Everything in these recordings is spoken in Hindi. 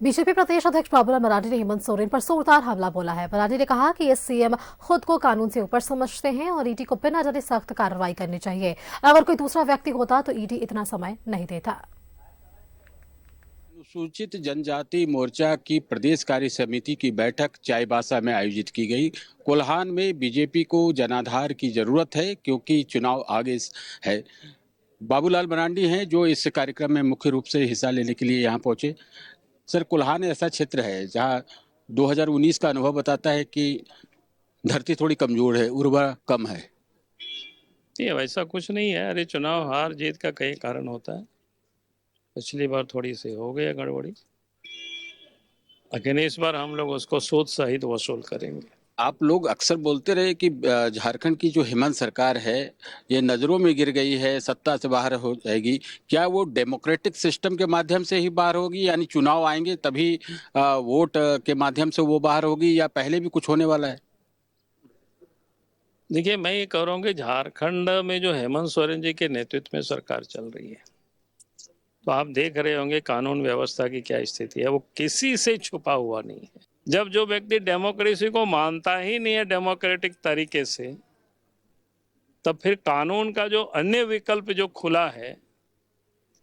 बीजेपी प्रदेश अध्यक्ष बाबूलाल मरांडी ने हेमंत सोरेन पर जोरदार हमला बोला है। मरांडी ने कहा कि ये सीएम खुद को कानून से ऊपर समझते हैं और ईडी को बिना डरे सख्त कार्रवाई करनी चाहिए। अगर कोई दूसरा व्यक्ति होता तो ईडी इतना समय नहीं देता। अनुसूचित जनजाति मोर्चा की प्रदेश कार्य समिति की बैठक चाईबासा में आयोजित की गई। कोल्हान में बीजेपी को जनाधार की जरूरत है क्योंकि चुनाव आगे है। बाबूलाल मरांडी हैं जो इस कार्यक्रम में मुख्य रूप से हिस्सा लेने के लिए यहाँ पहुंचे। सर, कोल्हान ऐसा क्षेत्र है जहाँ 2019 का अनुभव बताता है कि धरती थोड़ी कमजोर है, उर्वरा कम है। ये वैसा कुछ नहीं है। अरे चुनाव हार जीत का कई कारण होता है। पिछली बार थोड़ी सी हो गया गड़बड़ी, लेकिन इस बार हम लोग उसको सूद सहित वसूल करेंगे। आप लोग अक्सर बोलते रहे कि झारखंड की जो हेमंत सरकार है ये नजरों में गिर गई है, सत्ता से बाहर हो जाएगी। क्या वो डेमोक्रेटिक सिस्टम के माध्यम से ही बाहर होगी, यानी चुनाव आएंगे तभी वोट के माध्यम से वो बाहर होगी, या पहले भी कुछ होने वाला है? देखिए, मैं ये कह रहा हूँ कि झारखंड में जो हेमंत सोरेन जी के नेतृत्व में सरकार चल रही है, तो आप देख रहे होंगे कानून व्यवस्था की क्या स्थिति है। वो किसी से छुपा हुआ नहीं है। जब जो व्यक्ति डेमोक्रेसी को मानता ही नहीं है डेमोक्रेटिक तरीके से, तब फिर कानून का जो अन्य विकल्प जो खुला है,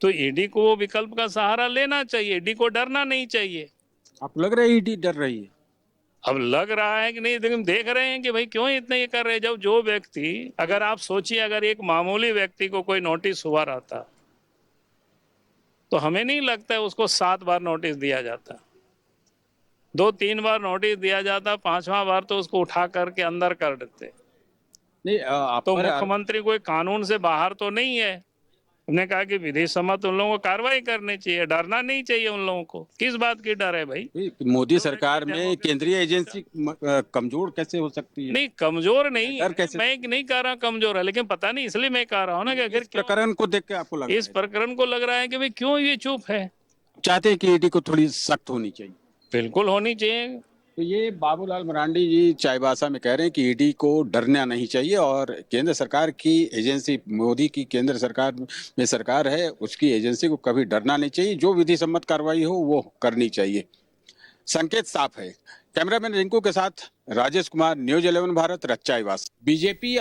तो ईडी को वो विकल्प का सहारा लेना चाहिए। ईडी को डरना नहीं चाहिए। आप लग रहा है ईडी डर रही है? अब लग रहा है कि नहीं, लेकिन देख रहे हैं कि भाई क्यों इतना ये कर रहे हैं। जब जो व्यक्ति, अगर आप सोचिए, अगर एक मामूली व्यक्ति को कोई नोटिस हुआ रहता तो हमें नहीं लगता है उसको 7 बार नोटिस दिया जाता, 2-3 बार नोटिस दिया जाता, 5वां बार तो उसको उठा करके अंदर कर देते। नहीं, तो मुख्यमंत्री कोई कानून से बाहर तो नहीं है। उन्होंने कहा कि विधि सम्मत उन लोगों को कार्रवाई करनी चाहिए, डरना नहीं चाहिए उन लोगों को। किस बात की डर है भाई? मोदी सरकार में केंद्रीय एजेंसी कमजोर कैसे हो सकती है? नहीं, कमजोर नहीं डर कैसे? मैं नहीं कह रहा कमजोर है, लेकिन पता नहीं, इसलिए मैं कह रहा हूँ ना कि अगर प्रकरण को देख के आपको लग रहा है? इस प्रकरण को लग रहा है कि भाई क्यों ये चुप है। चाहते हैं कि ईडी को थोड़ी सख्त होनी चाहिए। बिल्कुल होनी चाहिए। तो ये बाबूलाल मरांडी जी चाईबासा में कह रहे हैं कि ईडी को डरना नहीं चाहिए और केंद्र सरकार की एजेंसी, मोदी की केंद्र सरकार में सरकार है, उसकी एजेंसी को कभी डरना नहीं चाहिए। जो विधि सम्मत कार्रवाई हो वो करनी चाहिए। संकेत साफ है। कैमरामैन रिंकू के साथ राजेश कुमार, न्यूज 11 भारत, चाईबासा। बीजेपी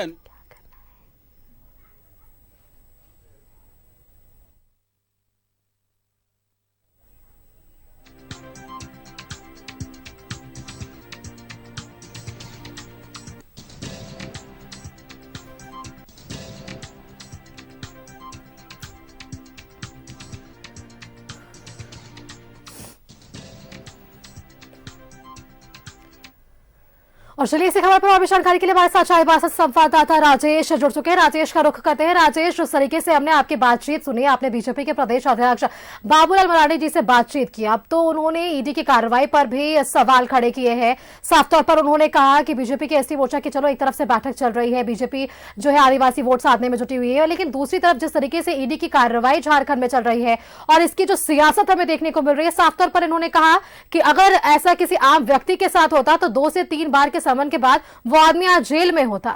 और चलिए इसी खबर पर और भी जानकारी के लिए हमारे साथ चाईबासा से संवाददाता राजेश जुड़ चुके हैं। राजेश का रुख करते हैं। राजेश, जिस तरीके से हमने आपकी बातचीत सुनी, आपने बीजेपी के प्रदेश अध्यक्ष बाबूलाल मरांडी जी से बातचीत की, अब तो उन्होंने ईडी की कार्रवाई पर भी सवाल खड़े किए हैं। साफ तौर पर उन्होंने कहा कि बीजेपी की एसटी मोर्चा की चलो एक तरफ से बैठक चल रही है, बीजेपी जो है आदिवासी वोट साधने में जुटी हुई है, लेकिन दूसरी तरफ जिस तरीके से ईडी की कार्रवाई झारखंड में चल रही है और इसकी जो सियासत हमें देखने को मिल रही है, साफ तौर पर इन्होंने कहा कि अगर ऐसा किसी आम व्यक्ति के साथ होता तो 2 से 3 बार के समन के बाद वो आदमी आज जेल में होता।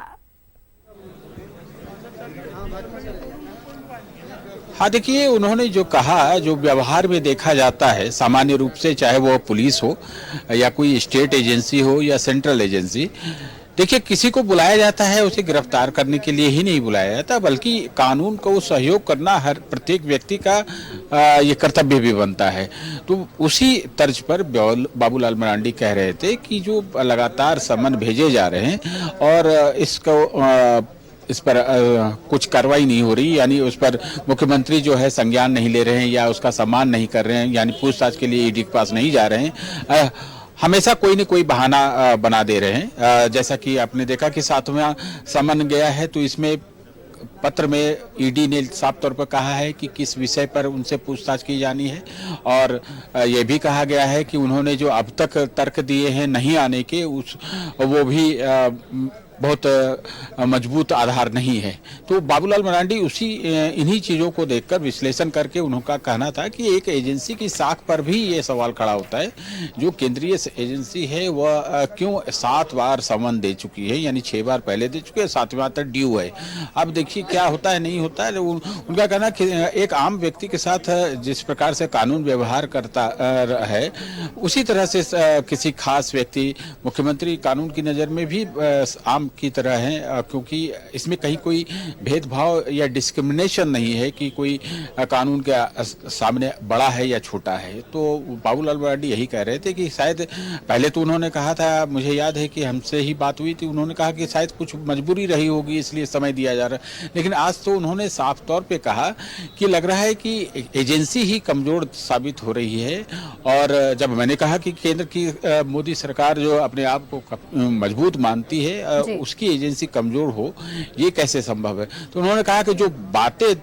हाँ, देखिए, उन्होंने जो कहा, जो व्यवहार में देखा जाता है सामान्य रूप से, चाहे वो पुलिस हो या कोई स्टेट एजेंसी हो या सेंट्रल एजेंसी, देखिए, किसी को बुलाया जाता है उसे गिरफ्तार करने के लिए ही नहीं बुलाया जाता, बल्कि कानून को सहयोग करना हर प्रत्येक व्यक्ति का ये कर्तव्य भी बनता है। तो उसी तर्ज पर बाबूलाल मरांडी कह रहे थे कि जो लगातार समन भेजे जा रहे हैं और इस पर कुछ कार्रवाई नहीं हो रही, यानी उस पर मुख्यमंत्री जो है संज्ञान नहीं ले रहे हैं या उसका सम्मान नहीं कर रहे हैं, यानी पूछताछ के लिए ईडी के पास नहीं जा रहे हैं, हमेशा कोई न कोई बहाना बना दे रहे हैं। जैसा कि आपने देखा कि 7वां समन गया है, तो इसमें पत्र में ईडी ने साफ तौर पर कहा है कि किस विषय पर उनसे पूछताछ की जानी है, और यह भी कहा गया है कि उन्होंने जो अब तक तर्क दिए हैं नहीं आने के, वो भी बहुत मजबूत आधार नहीं है। तो बाबूलाल मरांडी इन्हीं चीज़ों को देखकर विश्लेषण करके उनका कहना था कि एक एजेंसी की साख पर भी ये सवाल खड़ा होता है, जो केंद्रीय एजेंसी है वह क्यों 7 बार समन दे चुकी है, यानी 6 बार पहले दे चुकी है, 7वीं बार तक ड्यू है। अब देखिए क्या होता है नहीं होता है। उनका कहना कि एक आम व्यक्ति के साथ जिस प्रकार से कानून व्यवहार करता है, उसी तरह से किसी खास व्यक्ति मुख्यमंत्री कानून की नज़र में भी आम की तरह है, क्योंकि इसमें कहीं कोई भेदभाव या डिस्क्रिमिनेशन नहीं है कि कोई कानून के सामने बड़ा है या छोटा है। तो बाबूलाल मरांडी यही कह रहे थे कि शायद पहले तो उन्होंने कहा था, मुझे याद है कि हमसे ही बात हुई थी, उन्होंने कहा कि शायद कुछ मजबूरी रही होगी इसलिए समय दिया जा रहा है, लेकिन आज तो उन्होंने साफ तौर पे कहा कि लग रहा है कि एजेंसी ही कमजोर साबित हो रही है। और जब मैंने कहा कि केंद्र की मोदी सरकार जो अपने आप को मजबूत मानती है, उसकी एजेंसी कमजोर हो, ये कैसे संभव है? तो उन्होंने कहा कि जो बातें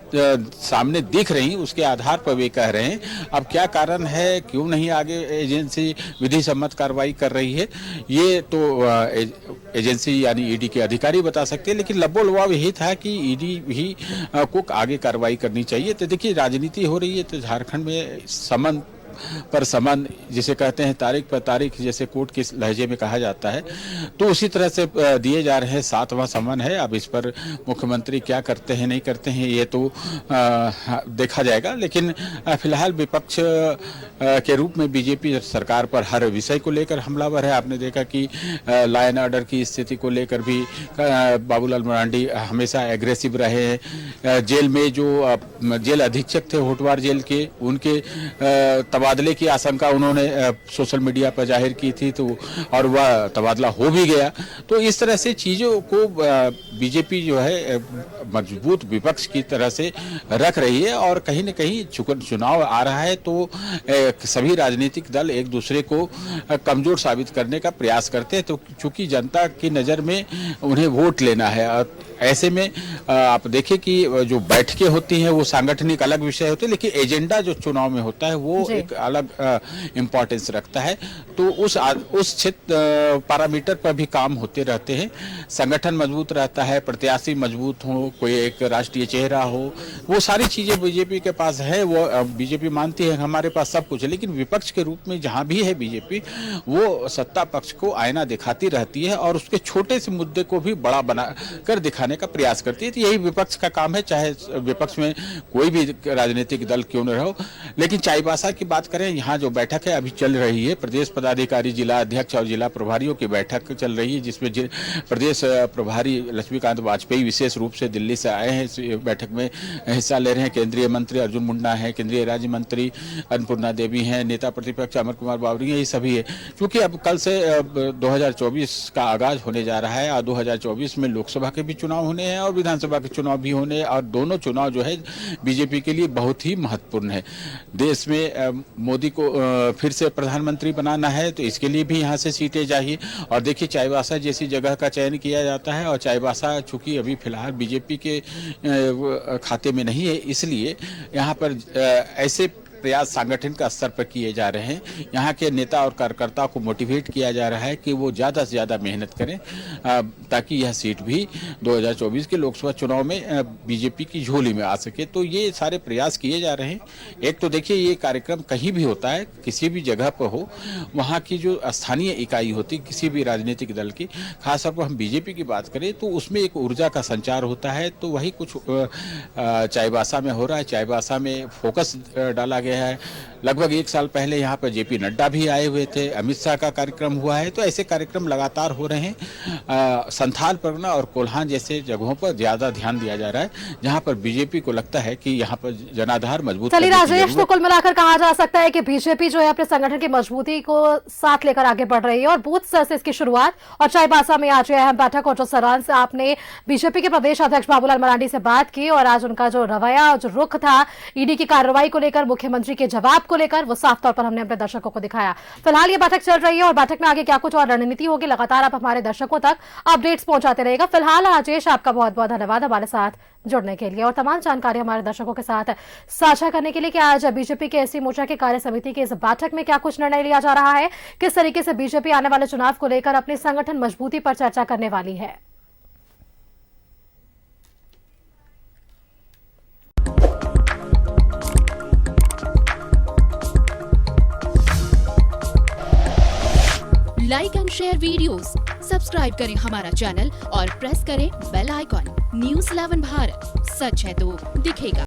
सामने दिख रही उसके आधार पर वे कह रहे हैं। अब क्या कारण है, क्यों नहीं आगे एजेंसी विधि सम्मत कार्रवाई कर रही है, ये तो एजेंसी यानी ईडी के अधिकारी बता सकते हैं, लेकिन लबोलवाब यही था कि ईडी भी को आगे कार्रवाई करनी चाहिए। तो देखिए राजनीति हो रही है, तो झारखंड में समन पर समन जिसे कहते हैं, तारीख पर तारीख जैसे कोर्ट के लहजे में कहा जाता है, तो उसी तरह से दिए जा रहे हैं। 7वां समन है। अब इस पर मुख्यमंत्री क्या करते हैं नहीं करते हैं ये तो देखा जाएगा, लेकिन फिलहाल विपक्ष के रूप में बीजेपी सरकार पर हर विषय को लेकर हमलावर है। आपने देखा कि लॉ एंड ऑर्डर की स्थिति को लेकर भी बाबूलाल मरांडी हमेशा एग्रेसिव रहे हैं। जेल में जो जेल अधीक्षक थे होटवार जेल के, उनके तबादले की आशंका उन्होंने सोशल मीडिया पर जाहिर की थी, तो और वह तबादला हो भी गया। तो इस तरह से चीज़ों को बीजेपी जो है मजबूत विपक्ष की तरह से रख रही है, और कहीं न कहीं चुनाव आ रहा है तो सभी राजनीतिक दल एक दूसरे को कमजोर साबित करने का प्रयास करते हैं। तो चूंकि जनता की नज़र में उन्हें वोट लेना है, और ऐसे में आप देखें कि जो बैठकें होती हैं वो सांगठनिक अलग विषय होते हैं, लेकिन एजेंडा जो चुनाव में होता है वो एक अलग इम्पोर्टेंस रखता है। तो उस क्षेत्र पैरामीटर पर भी काम होते रहते हैं। संगठन मजबूत रहता है, प्रत्याशी मजबूत हो, कोई एक राष्ट्रीय चेहरा हो, वो सारी चीजें बीजेपी के पास है। वो बीजेपी मानती है हमारे पास सब कुछ है, लेकिन विपक्ष के रूप में जहां भी है बीजेपी, वो सत्ता पक्ष को आईना दिखाती रहती है और उसके छोटे से मुद्दे को भी बड़ा बना कर दिखाने का प्रयास करती है। तो यही विपक्ष का काम है, चाहे विपक्ष में कोई भी राजनीतिक दल क्यों न रहो। लेकिन चाईबासा की बात करें, यहाँ जो बैठक है अभी चल रही है, प्रदेश पदाधिकारी, जिला अध्यक्ष और जिला प्रभारियों की बैठक चल रही है, जिसमें प्रदेश प्रभारी लक्ष्मीकांत वाजपेयी विशेष रूप से दिल्ली से आए हैं। इस बैठक में हिस्सा ले रहे हैं केंद्रीय मंत्री अर्जुन मुंडा है, केंद्रीय राज्य मंत्री अन्नपूर्णा देवी हैं, नेता प्रतिपक्ष अमर कुमार बावरी है, ये सभी है। क्योंकि अब कल से 2024 का आगाज होने जा रहा है और 2024 में लोकसभा के भी चुनाव होने हैं और विधानसभा के चुनाव भी होने, और दोनों चुनाव जो है बीजेपी के लिए बहुत ही महत्वपूर्ण है। देश में मोदी को फिर से प्रधानमंत्री बनाना है, तो इसके लिए भी यहाँ से सीटें चाहिए। और देखिए चाईबासा जैसी जगह का चयन किया जाता है, और चाईबासा चूंकि अभी फिलहाल बीजेपी के खाते में नहीं है, इसलिए यहाँ पर ऐसे प्रयास संगठन का स्तर पर किए जा रहे हैं। यहाँ के नेता और कार्यकर्ता को मोटिवेट किया जा रहा है कि वो ज़्यादा से ज़्यादा मेहनत करें, ताकि यह सीट भी 2024 के लोकसभा चुनाव में बीजेपी की झोली में आ सके। तो ये सारे प्रयास किए जा रहे हैं। एक तो देखिए ये कार्यक्रम कहीं भी होता है, किसी भी जगह पर हो, वहाँ की जो स्थानीय इकाई होती किसी भी राजनीतिक दल की, खासतौर पर हम बीजेपी की बात करें तो उसमें एक ऊर्जा का संचार होता है। तो वही कुछ चाईबासा में हो रहा है। चाईबासा में फोकस डाला गया है। लगभग 1 साल पहले यहाँ पर जेपी नड्डा भी आए हुए थे, अमित शाह का कार्यक्रम हुआ है। तो ऐसे कार्यक्रम लगातार हो रहे हैं। संथाल परगना और कोल्हान जैसे जगहों पर ज्यादा ध्यान दिया जा रहा है, जहाँ पर बीजेपी को लगता है कि यहाँ पर जनाधार मजबूत। चलिए राजेश, तो कुल मिलाकर कहा जा सकता है कि बीजेपी जो है अपने संगठन की मजबूती को साथ लेकर आगे बढ़ रही है और बूथ स्तर से इसकी शुरुआत। और चाईबासा में आज अहम बैठक, और जो सरान से आपने बीजेपी के प्रदेश अध्यक्ष बाबूलाल मरांडी से बात की, और आज उनका जो रवैया और जो रुख था ईडी की कार्रवाई को लेकर, मुख्यमंत्री के जवाब को लेकर, वो साफ तौर पर हमने अपने दर्शकों को दिखाया। फिलहाल ये बैठक चल रही है और बैठक में आगे क्या कुछ और रणनीति होगी, लगातार आप हमारे दर्शकों तक अपडेट्स पहुंचाते रहेगा। फिलहाल राजेश, आपका बहुत बहुत धन्यवाद हमारे साथ जुड़ने के लिए और तमाम जानकारी हमारे दर्शकों के साथ साझा करने के लिए कि आज बीजेपी के एससी मोर्चा की कार्य समिति की इस बैठक में क्या कुछ निर्णय लिया जा रहा है, किस तरीके से बीजेपी आने वाले चुनाव को लेकर अपनी संगठन मजबूती पर चर्चा करने वाली है। Like and share videos, subscribe करें हमारा चैनल और प्रेस करें बेल आइकॉन। न्यूज़ 11 भारत, सच है तो दिखेगा।